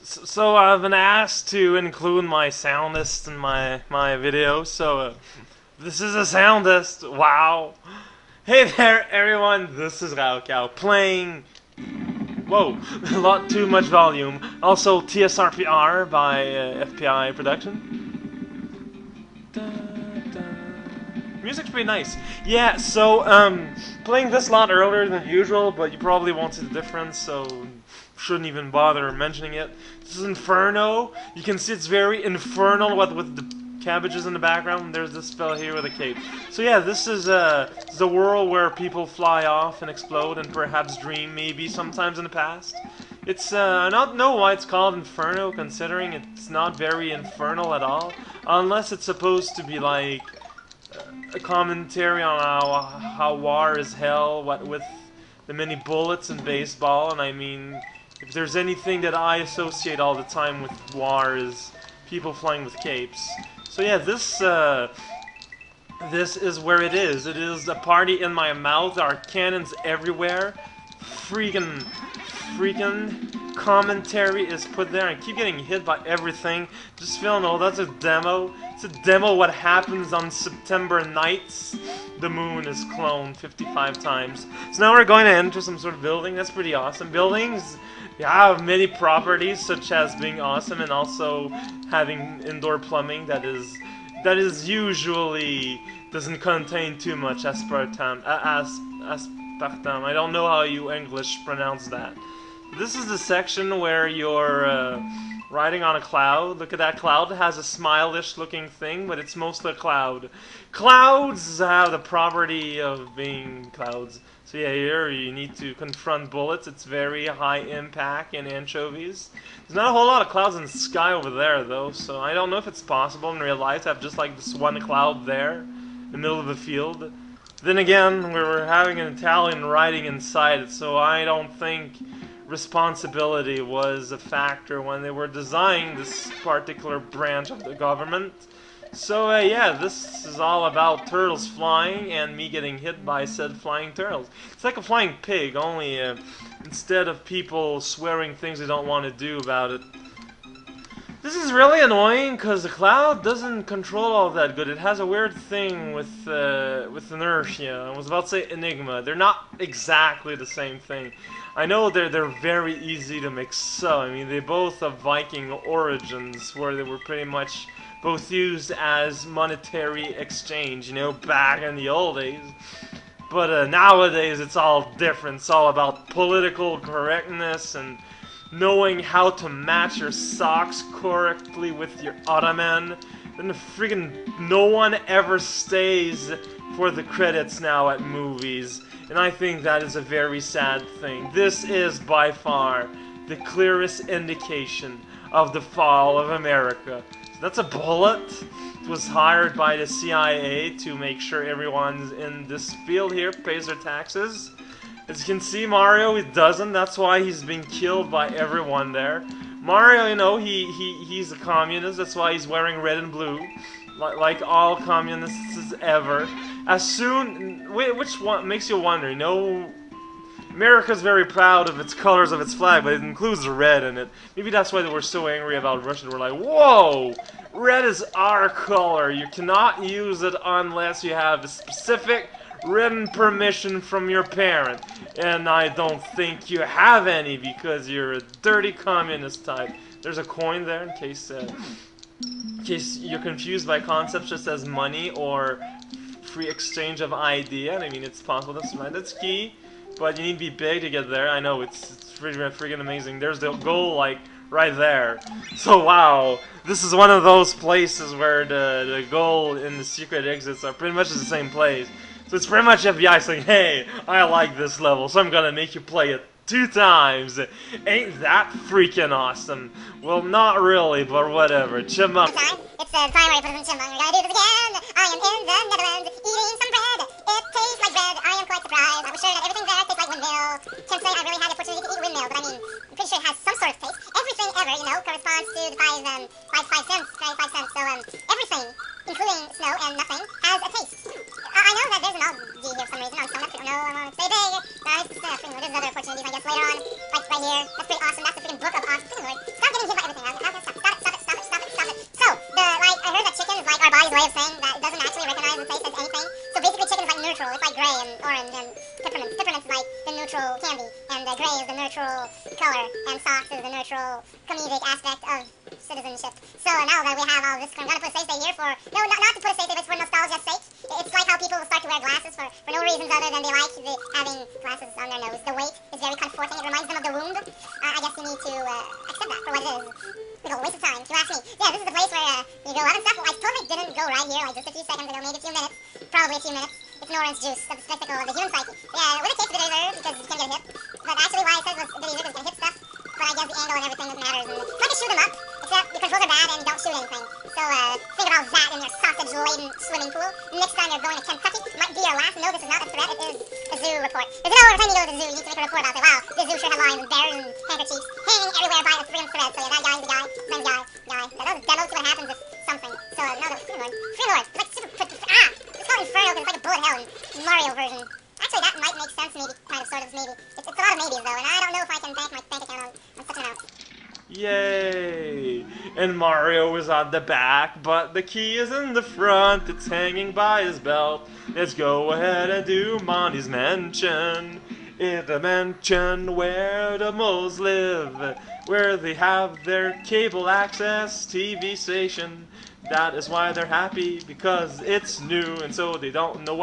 So I've been asked to include my soundist in my video, so this is a soundist. Wow. Hey there, everyone. This is waka playing. Whoa, a lot too much volume. Also, TSRPR by FPI Production. Music's pretty nice. Yeah, so, playing this a lot earlier than usual, but you probably won't see the difference, so shouldn't even bother mentioning it. This is Inferno. You can see it's very infernal with the cabbages in the background. There's this fella here with a cape. So yeah, this is a world where people fly off and explode and perhaps dream maybe sometimes in the past. It's, I don't know why it's called Inferno, considering it's not very infernal at all. Unless it's supposed to be like a commentary on how war is hell, what with the many bullets in baseball, and I mean, if there's anything that I associate all the time with war is people flying with capes. So yeah, this is where it is. It is a party in my mouth. There are cannons everywhere. Freaking commentary is put there. I keep getting hit by everything. Just feeling, oh, that's a demo. It's a demo what happens on September nights. The moon is cloned 55 times. So now we're going to enter some sort of building. That's pretty awesome. Buildings have many properties, such as being awesome and also having indoor plumbing that is usually doesn't contain too much aspartame. Aspartame. I don't know how you English pronounce that. This is the section where you're riding on a cloud. Look at that cloud. It has a smile-ish looking thing, but it's mostly a cloud. Clouds have the property of being clouds. So yeah, here you need to confront bullets. It's very high impact in anchovies. There's not a whole lot of clouds in the sky over there, though, so I don't know if it's possible in real life to have just like this one cloud there in the middle of the field. Then again, we're having an Italian writing inside it, so I don't think responsibility was a factor when they were designing this particular branch of the government. So yeah, this is all about turtles flying and me getting hit by said flying turtles. It's like a flying pig, only instead of people swearing things they don't want to do about it. This is really annoying because the cloud doesn't control all that good. It has a weird thing with inertia. I was about to say enigma. They're not exactly the same thing. I know they're very easy to mix up. I mean, they both have Viking origins, where they were pretty much both used as monetary exchange, you know, back in the old days. But nowadays, it's all different. It's all about political correctness and knowing how to match your socks correctly with your ottoman. Then the friggin' no one ever stays for the credits now at movies. And I think that is a very sad thing. This is by far the clearest indication of the fall of America. So that's a bullet. It was hired by the CIA to make sure everyone in this field here pays their taxes. As you can see, Mario, he doesn't. That's why he's being killed by everyone there. Mario, you know, he's a communist. That's why he's wearing red and blue. Like all communists ever. As soon... Which one makes you wonder, you know... America's very proud of its colors of its flag, but it includes the red in it. Maybe that's why they were so angry about Russia. They were like, whoa! Red is our color. You cannot use it unless you have a specific written permission from your parent. And I don't think you have any because you're a dirty communist type. There's a coin there in case you're confused by concepts just as money or free exchange of idea. I mean, it's possible. That's right. That's key. But you need to be big to get there. I know, it's freaking amazing. There's the goal, like, right there. So, wow. This is one of those places where the goal and the secret exits are pretty much the same place. So it's pretty much FBI saying, hey, I like this level, so I'm gonna make you play it 2 times. Ain't that freaking awesome? Well, not really, but whatever. Chipmunk. It's the time where I put in chipmunk. I gotta do this again. I am in the Netherlands eating some bread. It tastes like bread. I am quite surprised. I was sure that everything there tastes like windmill. Can't say I really had the opportunity to eat a windmill, but I mean, I'm pretty sure it has some sort of taste. Everything ever, you know, corresponds to the 5 cents. So, everything, including snow and nothing, has a taste. I know that there's an odd D here for some reason on Stone. That's pretty, no, I want to say big. Nice, there's other opportunities, I guess, later on. Right here. That's pretty awesome. That's the freaking book of awesome. Good lord. Stop getting hit by neutral candy, and gray is the neutral color, and socks is the neutral comedic aspect of citizenship. So now that we have all this, I'm gonna put a safe day here for, no, not to put a safe day, but for nostalgia's sake. It's like how people will start to wear glasses for no reasons other than they like having glasses on their nose. The weight is very comforting, it reminds them of the wound. I guess you need to accept that for what it is. Like a waste of time, if you ask me. Yeah, this is the place where you go out and stuff. I totally didn't go right here, like just a few seconds ago, maybe a few minutes. Probably a few minutes. It's an orange juice, the spectacle of the human psyche. Yeah, with a taste a bit easier because you can get hit. But actually why it says it's a bit easier because you can hit stuff. But I guess the angle and everything that matters. And try to shoot them up, except the controls are bad and don't shoot anything. So think about that in your sausage-laden swimming pool. Next time you're going to Kentucky, might be your last. No, this is not a threat, it is a zoo report. There's no every time you go to the zoo, you need to make a report about it. Wow, this zoo sure has lions and bears and handkerchiefs hanging everywhere by a freaking thread. So yeah, that guy's the guy, friend guy. So those demos, see what happens if something. So no, the Free Lord. It's like super, it's called Inferno because it's like a bullet hell in Mario version. Actually, that might make sense, maybe, kind of, sort of, maybe. It's a lot of maybes, though, and I don't know if I can bank my bank account on such an amount. Yay! And Mario is on the back, but the key is in the front. It's hanging by his belt. Let's go ahead and do Monty's Mansion. In the mansion where the moles live, where they have their cable access TV station. That is why they're happy, because it's new, and so they don't know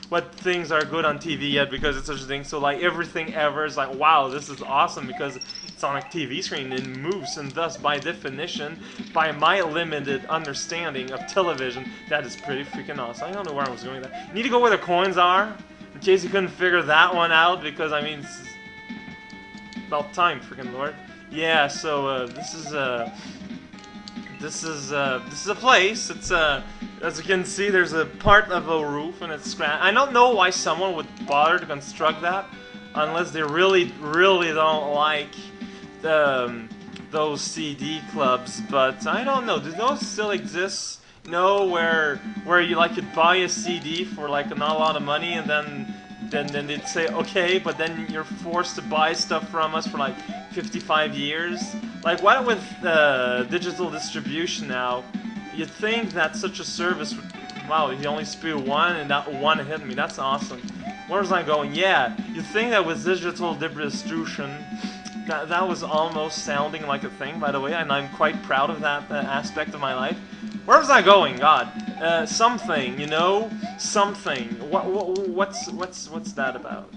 what things are good on TV yet, because it's such a thing. So like everything ever is like, wow, this is awesome because it's on a TV screen and moves, and thus by definition, by my limited understanding of television, that is pretty freaking awesome. I don't know where I was going with that. You need to go where the coins are, in case you couldn't figure that one out, because I mean, it's about time, freaking lord. Yeah, so this is a place. It's as you can see, there's a part of a roof and it's scratched. I don't know why someone would bother to construct that, unless they really don't like those CD clubs. But I don't know. Do those still exist? No, where you like could buy a CD for like not a lot of money, and then they'd say okay, but then you're forced to buy stuff from us for like 55 years. Like, what with digital distribution now, you'd think that such a service would... Wow, you only spew one, and that one hit me. That's awesome. Where was I going? Yeah, you'd think that with digital distribution, that was almost sounding like a thing, by the way, and I'm quite proud of that aspect of my life. Where was I going? God, something, you know, something. What's that about?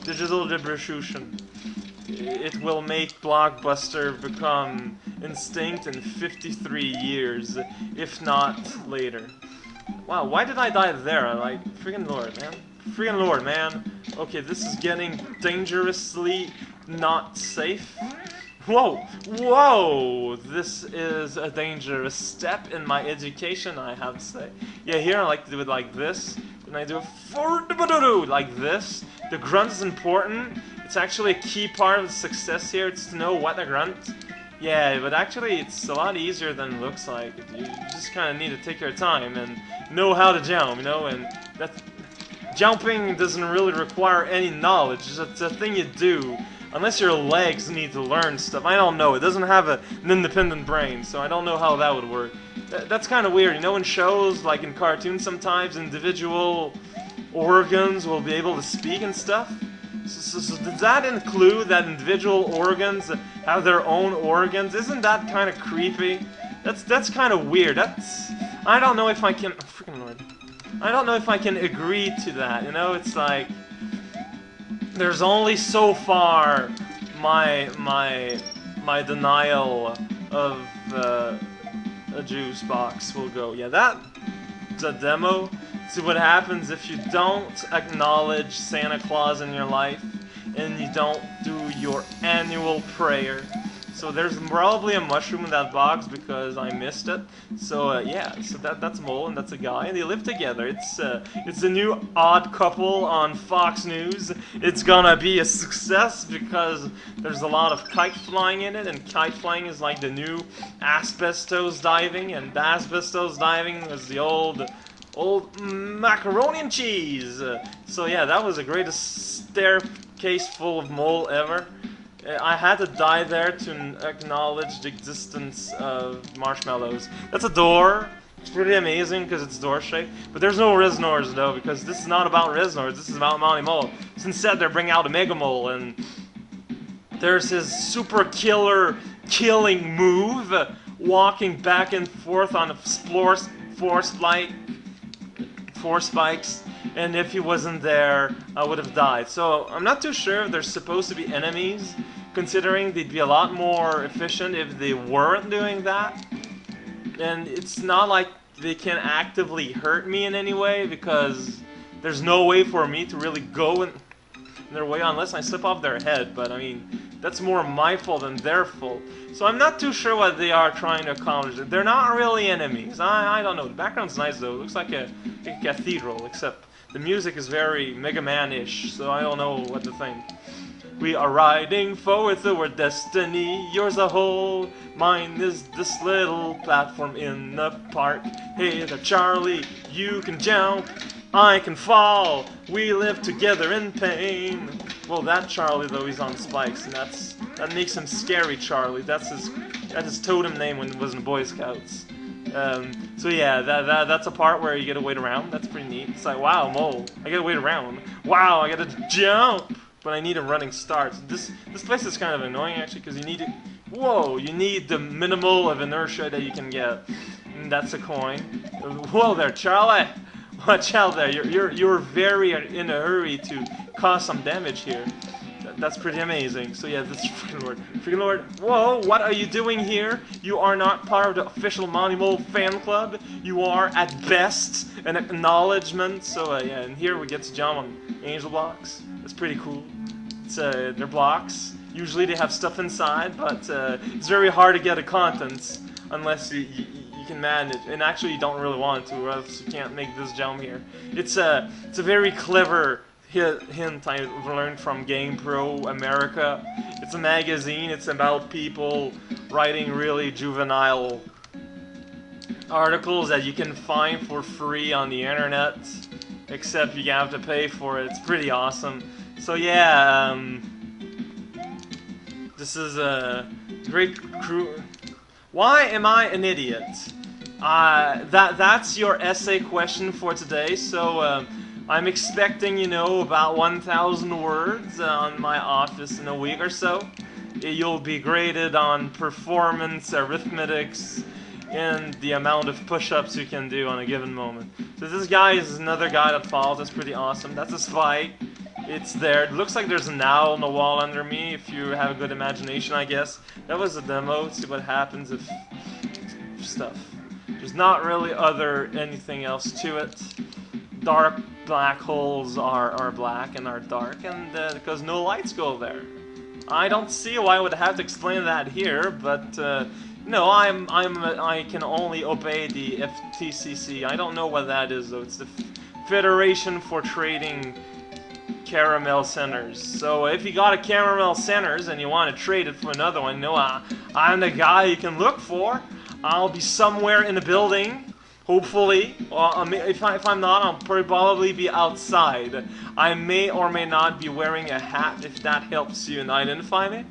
Digital distribution. It will make Blockbuster become extinct in 53 years, if not later. Wow, why did I die there? Like, freaking lord, man. Freaking lord, man. Okay, this is getting dangerously not safe. Whoa! Whoa! This is a dangerous step in my education, I have to say. Yeah, here I like to do it like this. And I do it like this. The grunt is important. It's actually a key part of the success here. It's to know what to grunt. Yeah, but actually it's a lot easier than it looks like. You just kind of need to take your time and know how to jump, you know? And jumping doesn't really require any knowledge. It's a thing you do. Unless your legs need to learn stuff. I don't know. It doesn't have an independent brain, so I don't know how that would work. That's kind of weird. You know, in shows, like in cartoons sometimes, individual organs will be able to speak and stuff. So does that include that individual organs have their own organs? Isn't that kind of creepy? That's kind of weird. I don't know if I can... Oh, freaking lord. I don't know if I can agree to that. You know, it's like... There's only so far my denial of a juice box will go. Yeah, that's a demo. See what happens if you don't acknowledge Santa Claus in your life and you don't do your annual prayer. So there's probably a mushroom in that box because I missed it. So yeah, so that's Mole and that's a guy, and they live together. It's the new Odd Couple on Fox News. It's gonna be a success because there's a lot of kite flying in it, and kite flying is like the new asbestos diving, and asbestos diving was the old macaroni and cheese. So yeah, that was the greatest staircase full of mole ever. I had to die there to acknowledge the existence of marshmallows. That's a door. It's pretty amazing because it's door shaped. But there's no Reznors though, because this is not about Reznors. This is about Monty Mole. So instead, they're bringing out a Mega Mole, and there's his super killer killing move, walking back and forth on four spikes. And if he wasn't there, I would have died. So I'm not too sure if they're supposed to be enemies, considering they'd be a lot more efficient if they weren't doing that. And it's not like they can actively hurt me in any way, because there's no way for me to really go in their way unless I slip off their head. But I mean, that's more my fault than their fault. So I'm not too sure what they are trying to accomplish. They're not really enemies. I don't know. The background's nice though. It looks like a cathedral, except the music is very Mega Man-ish, so I don't know what to think. We are riding forward toward destiny. Yours a hole, mine is this little platform in the park. Hey there, Charlie, you can jump, I can fall. We live together in pain. Well, that Charlie though, he's on spikes, and that makes him Scary Charlie. That's his totem name when he was in the Boy Scouts. So yeah, that's a part where you get to wait around. That's pretty neat. It's like, wow, mole, I gotta wait around. Wow, I gotta jump, but I need a running start. This place is kind of annoying actually, because you need to, you need the minimal of inertia that you can get. And that's a coin. Whoa there, Charlie. Watch out there. You're very in a hurry to cause some damage here. That's pretty amazing. So yeah, this freaking Lord. Freaking Lord. Whoa, what are you doing here? You are not part of the official Monty Mole fan club. You are, at best, an acknowledgement. So yeah, and here we get to jump on angel blocks. That's pretty cool. It's they're blocks. Usually they have stuff inside, but it's very hard to get the contents unless you can manage. And actually, you don't really want to, or else you can't make this jump here. It's a very clever hint I learned from GamePro America. It's a magazine. It's about people writing really juvenile articles that you can find for free on the internet, except you have to pay for it. It's pretty awesome. So yeah, this is a great crew. Why am I an idiot? That's your essay question for today. So I'm expecting, about 1,000 words on my office in a week or so. You'll be graded on performance, arithmetics, and the amount of push-ups you can do on a given moment. So this guy is another guy that falls. That's pretty awesome. That's a spike. It's there. It looks like there's an owl on the wall under me, if you have a good imagination, I guess. That was a demo. Let's see what happens if stuff. There's not really anything else to it. Dark black holes are black and are dark, and because no lights go there. I don't see why I would have to explain that here, but no, I can only obey the FTCC. I don't know what that is though. It's the Federation for Trading Caramel Centers. So if you got a Caramel Centers and you want to trade it for another one, I'm the guy you can look for. I'll be somewhere in the building. Hopefully, if I'm not, I'll probably be outside. I may or may not be wearing a hat, if that helps you identify me.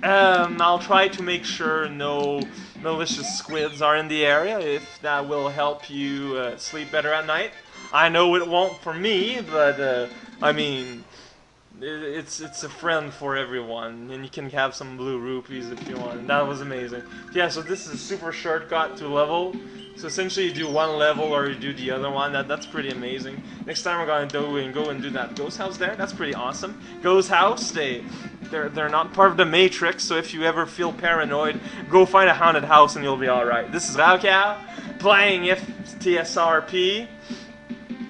I'll try to make sure no malicious squids are in the area, if that will help you sleep better at night. I know it won't for me, but I mean, it's a friend for everyone, and you can have some blue rupees if you want. And that was amazing. Yeah, so this is a super shortcut to level. So essentially, you do one level or you do the other one. That's pretty amazing. Next time we're gonna go and do that ghost house there. That's pretty awesome. Ghost house, they're not part of the Matrix. So if you ever feel paranoid, go find a haunted house and you'll be all right. This is waka playing TSRP.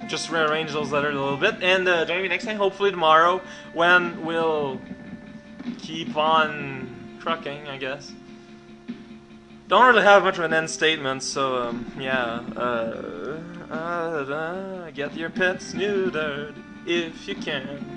Just rearrange those letters a little bit, and join me next time, hopefully tomorrow, when we'll keep on trucking, I guess. Don't really have much of an end statement, so yeah. Get your pets neutered if you can.